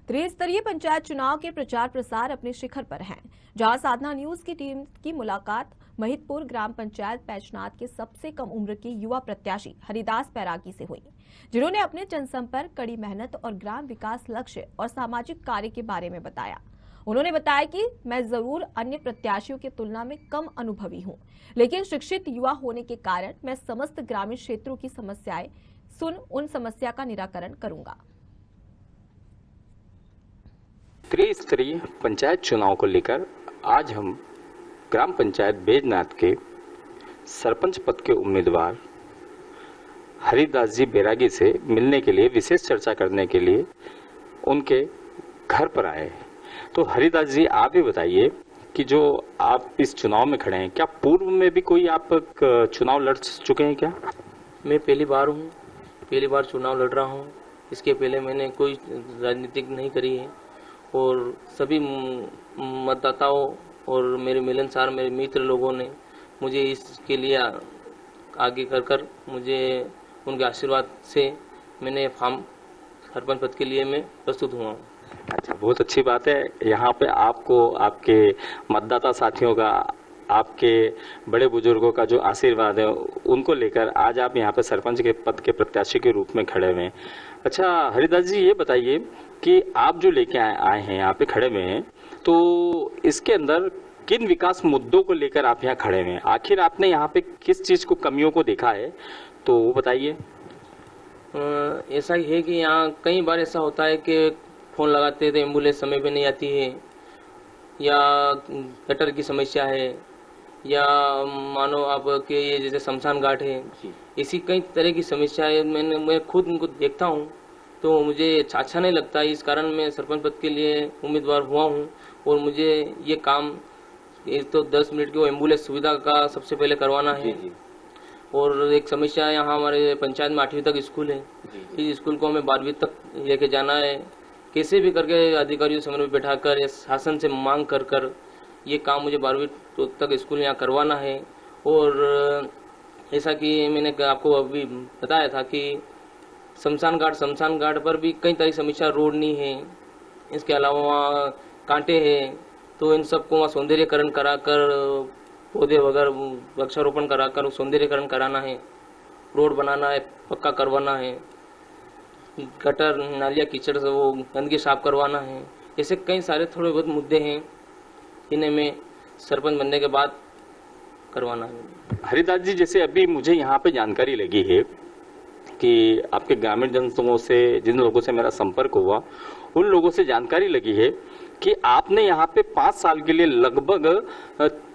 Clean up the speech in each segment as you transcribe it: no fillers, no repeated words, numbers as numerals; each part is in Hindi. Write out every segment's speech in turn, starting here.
त्रिस्तरीय पंचायत चुनाव के प्रचार प्रसार अपने शिखर पर हैं, जहां साधना न्यूज की टीम की मुलाकात महितपुर ग्राम पंचायत पैचनाथ के सबसे कम उम्र के युवा प्रत्याशी हरिदास पैरागी से हुई, जिन्होंने अपने जनसंपर्क, कड़ी मेहनत और ग्राम विकास लक्ष्य और सामाजिक कार्य के बारे में बताया। उन्होंने बताया कि मैं जरूर अन्य प्रत्याशियों की तुलना में कम अनुभवी हूं, लेकिन शिक्षित युवा होने के कारण मैं समस्त ग्रामीण क्षेत्रों की समस्याएं सुन उन समस्या का निराकरण करूंगा। त्रिस्तरीय पंचायत चुनाव को लेकर आज हम ग्राम पंचायत बैजनाथ के सरपंच पद के उम्मीदवार हरिदास जी बैरागी से मिलने के लिए, विशेष चर्चा करने के लिए उनके घर पर आए हैं। तो हरिदास जी, आप ही बताइए कि जो आप इस चुनाव में खड़े हैं, क्या पूर्व में भी कोई आप चुनाव लड़ चुके हैं क्या? मैं पहली बार हूँ, पहली बार चुनाव लड़ रहा हूँ। इसके पहले मैंने कोई राजनीतिक नहीं करी है और सभी मतदाताओं और मेरे मिलनसार मेरे मित्र लोगों ने मुझे इसके लिए आगे कर मुझे उनके आशीर्वाद से मैंने फॉर्म सरपंच पद के लिए मैं प्रस्तुत हुआ हूँ। अच्छा, बहुत अच्छी बात है। यहाँ पे आपको आपके मतदाता साथियों का, आपके बड़े बुजुर्गों का जो आशीर्वाद है, उनको लेकर आज आप यहाँ पे सरपंच के पद के प्रत्याशी के रूप में खड़े हुए हैं। अच्छा हरिदास जी, ये बताइए कि आप जो लेके आए हैं, यहाँ पे खड़े हुए हैं, तो इसके अंदर किन विकास मुद्दों को लेकर आप यहाँ खड़े हुए हैं? आखिर आपने यहाँ पे किस चीज को, कमियों को देखा है, तो वो बताइए। ऐसा ही है कि यहाँ कई बार ऐसा होता है कि फ़ोन लगाते थे, एम्बुलेंस समय पे नहीं आती है, या गटर की समस्या है, या मानो आप के ये जैसे शमशान घाट है, इसी कई तरह की समस्या है। मैं खुद उनको देखता हूँ तो मुझे अच्छा नहीं लगता। इस कारण मैं सरपंच पद के लिए उम्मीदवार हुआ हूँ और मुझे ये काम, एक तो 10 मिनट की वो एम्बुलेंस सुविधा का सबसे पहले करवाना है। और एक समस्या यहाँ हमारे पंचायत में 8वीं तक स्कूल है, इस स्कूल को हमें 12वीं तक लेके जाना है। कैसे भी करके अधिकारियों समन्वय में बैठाकर या शासन से मांग कर ये काम मुझे 12वीं तक स्कूल यहाँ करवाना है। और ऐसा कि मैंने आपको अभी बताया था कि शमशान घाट पर भी कई तरह की समस्या, रोड नहीं है, इसके अलावा वहाँ कांटे हैं, तो इन सबको वहाँ सौंदर्यकरण कराकर, पौधे वगैरह वृक्षारोपण कराकर सौंदर्यकरण कराना है, रोड बनाना है, पक्का करवाना है, गटर नालियाँ कीचड़ से वो गंदगी साफ करवाना है। ऐसे कई सारे थोड़े बहुत मुद्दे हैं, इन्हें मैं सरपंच बनने के बाद करवाना है। हरिदास जी, जैसे अभी मुझे यहाँ पे जानकारी लगी है कि आपके ग्रामीण जनों से, जिन लोगों से मेरा संपर्क हुआ, उन लोगों से जानकारी लगी है कि आपने यहाँ पे 5 साल के लिए लगभग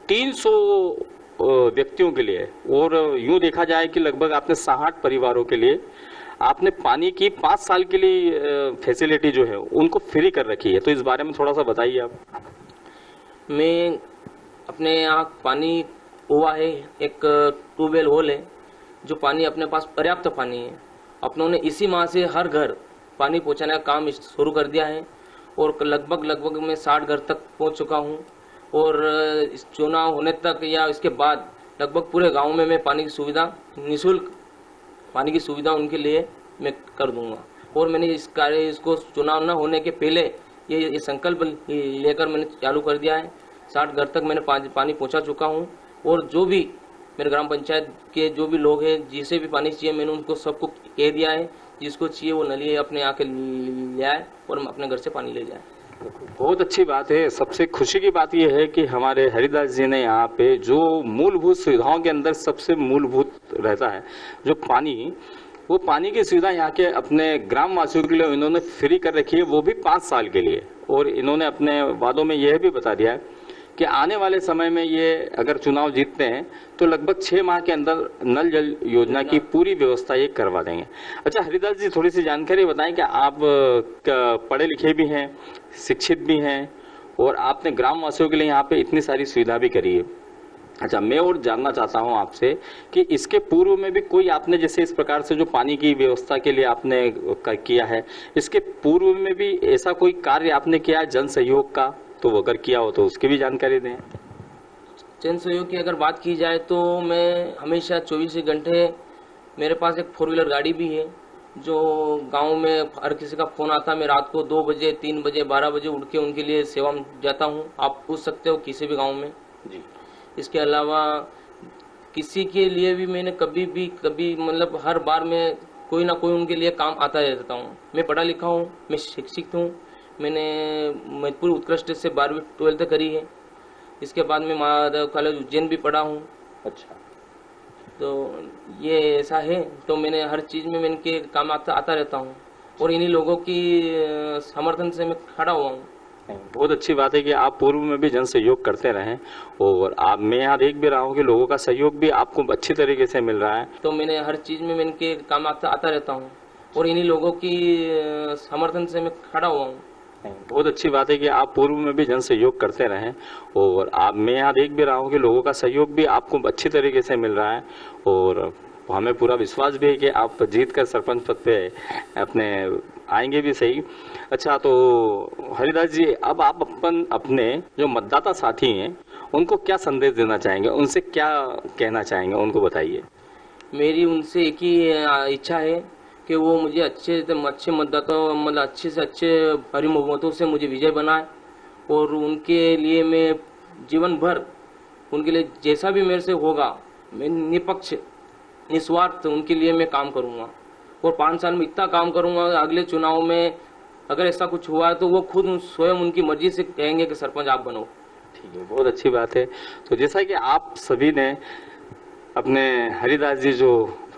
300 व्यक्तियों के लिए, और यूं देखा जाए कि लगभग आपने 60 परिवारों के लिए आपने पानी की 5 साल के लिए फैसिलिटी जो है उनको फ्री कर रखी है। तो इस बारे में थोड़ा सा बताइए आप। मैं अपने यहाँ पानी हुआ है, एक ट्यूबवेल होल है जो पानी अपने पास पर्याप्त पानी है। अपनों ने इसी माह से हर घर पानी पहुँचाने का काम शुरू कर दिया है और लगभग मैं 60 घर तक पहुँच चुका हूँ। और इस चुनाव होने तक या इसके बाद लगभग पूरे गांव में मैं पानी की सुविधा, निःशुल्क पानी की सुविधा उनके लिए मैं कर दूंगा। और मैंने इसको चुनाव न होने के पहले ये संकल्प लेकर मैंने चालू कर दिया है। 60 घर तक मैंने पानी पहुंचा चुका हूं और जो भी मेरे ग्राम पंचायत के जो भी लोग हैं, जिसे भी पानी चाहिए, मैंने उनको सबको कह दिया है, जिसको चाहिए वो नली अपने आके ले आए और अपने घर से पानी ले जाए। बहुत अच्छी बात है। सबसे खुशी की बात यह है कि हमारे हरिदास जी ने यहाँ पे जो मूलभूत सुविधाओं के अंदर सबसे मूलभूत रहता है, जो पानी, वो पानी की सुविधा यहाँ के अपने ग्राम वासियों के लिए इन्होंने फ्री कर रखी है, वो भी 5 साल के लिए। और इन्होंने अपने वादों में यह भी बता दिया है कि आने वाले समय में ये अगर चुनाव जीतते हैं तो लगभग 6 माह के अंदर नल जल योजना की पूरी व्यवस्था ये करवा देंगे। अच्छा हरिदास जी, थोड़ी सी जानकारी बताएं कि आप पढ़े लिखे भी हैं, शिक्षित भी हैं, और आपने ग्राम वासियों के लिए यहाँ पे इतनी सारी सुविधा भी करी है। अच्छा, मैं और जानना चाहता हूँ आपसे कि इसके पूर्व में भी कोई आपने, जैसे इस प्रकार से जो पानी की व्यवस्था के लिए आपने किया है, इसके पूर्व में भी ऐसा कोई कार्य आपने किया है जन सहयोग का? तो वो अगर किया हो तो उसकी भी जानकारी दें। जन सहयोग की अगर बात की जाए तो मैं हमेशा 24 घंटे, मेरे पास एक 4 व्हीलर गाड़ी भी है जो गांव में हर किसी का फ़ोन आता है, मैं रात को 2 बजे 3 बजे 12 बजे उठ के उनके लिए सेवा में जाता हूं। आप पूछ सकते हो किसी भी गांव में जी। इसके अलावा किसी के लिए भी मैंने कभी मतलब हर बार मैं कोई ना कोई उनके लिए काम आता रहता हूँ। मैं पढ़ा लिखा हूँ, मैं शिक्षित हूँ। मैंने महिदपुर उत्कृष्ट से 12वीं 12th करी है। इसके बाद मैं महादेव कॉलेज उज्जैन भी पढ़ा हूँ। अच्छा। तो ये ऐसा है, तो मैंने हर चीज़ में मैं इनके काम आता रहता हूँ और इन्हीं लोगों की समर्थन से मैं खड़ा हुआ हूँ। बहुत अच्छी बात है कि आप पूर्व में भी जन सहयोग करते रहें और आप मैं यहाँ देख भी रहा हूँ कि लोगों का सहयोग भी आपको अच्छी तरीके से मिल रहा है। तो मैंने हर चीज़ में मैं इनके काम आता रहता हूँ और इन्हीं लोगों की समर्थन से मैं खड़ा हुआ हूँ। बहुत अच्छी बात है कि आप पूर्व में भी जन सहयोग करते रहें और आप मैं यहाँ देख भी रहा हूँ कि लोगों का सहयोग भी आपको अच्छी तरीके से मिल रहा है और हमें पूरा विश्वास भी है कि आप जीत कर सरपंच पद पे अपने आएंगे भी सही। अच्छा, तो हरिदास जी, अब आप अपने जो मतदाता साथी हैं उनको क्या संदेश देना चाहेंगे, उनसे क्या कहना चाहेंगे, उनको बताइए। मेरी उनसे एक ही इच्छा है कि वो मुझे अच्छे मतदाताओं मतलब अच्छे से अच्छे भारी बहुमतों से मुझे विजय बनाए और उनके लिए मैं जीवन भर उनके लिए जैसा भी मेरे से होगा मैं निष्पक्ष निस्वार्थ उनके लिए मैं काम करूंगा और 5 साल में इतना काम करूंगा अगले चुनाव में अगर ऐसा कुछ हुआ तो वो खुद स्वयं उनकी मर्जी से कहेंगे कि सरपंच आप बनो। ठीक है, बहुत अच्छी बात है। तो जैसा कि आप सभी ने अपने हरिदास जी जो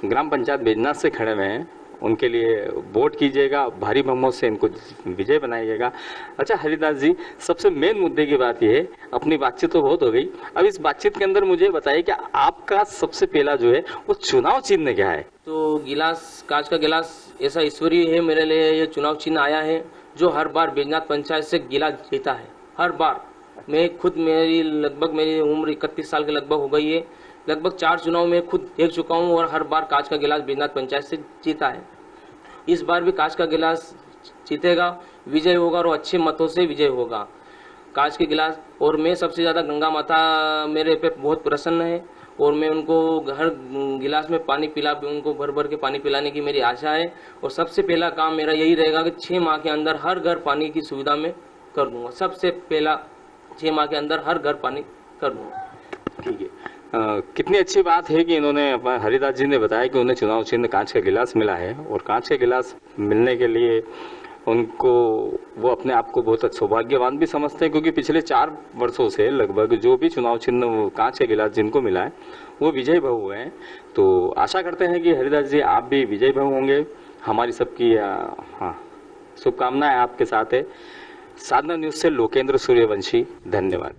ग्राम पंचायत बेजनाथ से खड़े हुए हैं उनके लिए वोट कीजिएगा, भारी बहुमत से इनको विजय बनाइएगा। अच्छा हरिदास जी, सबसे मेन मुद्दे की बात यह है, अपनी बातचीत तो बहुत हो गई, अब इस बातचीत के अंदर मुझे बताइए कि आपका सबसे पहला जो है वो चुनाव चिन्ह क्या है? तो गिलास, कांच का गिलास ऐसा ईश्वरीय है मेरे लिए। ये चुनाव चिन्ह आया है जो हर बार बेजनाथ पंचायत से गिलास जीता है। हर बार मैं खुद मेरी उम्र 31 साल के लगभग हो गई है। लगभग 4 चुनाव में खुद देख चुका हूँ और हर बार कांच का गिलास बेजनाथ पंचायत से जीता है। इस बार भी कांच का गिलास जीतेगा, विजय होगा और अच्छे मतों से विजय होगा कांच के गिलास। और मैं सबसे ज़्यादा गंगा माता मेरे पे बहुत प्रसन्न है और मैं उनको हर गिलास में पानी उनको भर भर के पानी पिलाने की मेरी आशा है। और सबसे पहला काम मेरा यही रहेगा कि 6 माह के अंदर हर घर पानी की सुविधा मैं कर दूंगा। सबसे पहला 6 माह के अंदर हर घर पानी कर दूंगा। ठीक है, कितनी अच्छी बात है कि इन्होंने हरिदास जी ने बताया कि उन्हें चुनाव चिन्ह कांच का गिलास मिला है और कांच का गिलास मिलने के लिए उनको वो अपने आप को बहुत सौभाग्यवान भी समझते हैं, क्योंकि पिछले 4 वर्षों से लगभग जो भी चुनाव चिन्ह कांच का गिलास जिनको मिला है वो विजय भव हुए हैं। तो आशा करते हैं कि हरिदास जी आप भी विजय भव होंगे। हमारी सबकी शुभकामनाएं आपके साथ है। साधना न्यूज से लोकेंद्र सूर्यवंशी, धन्यवाद।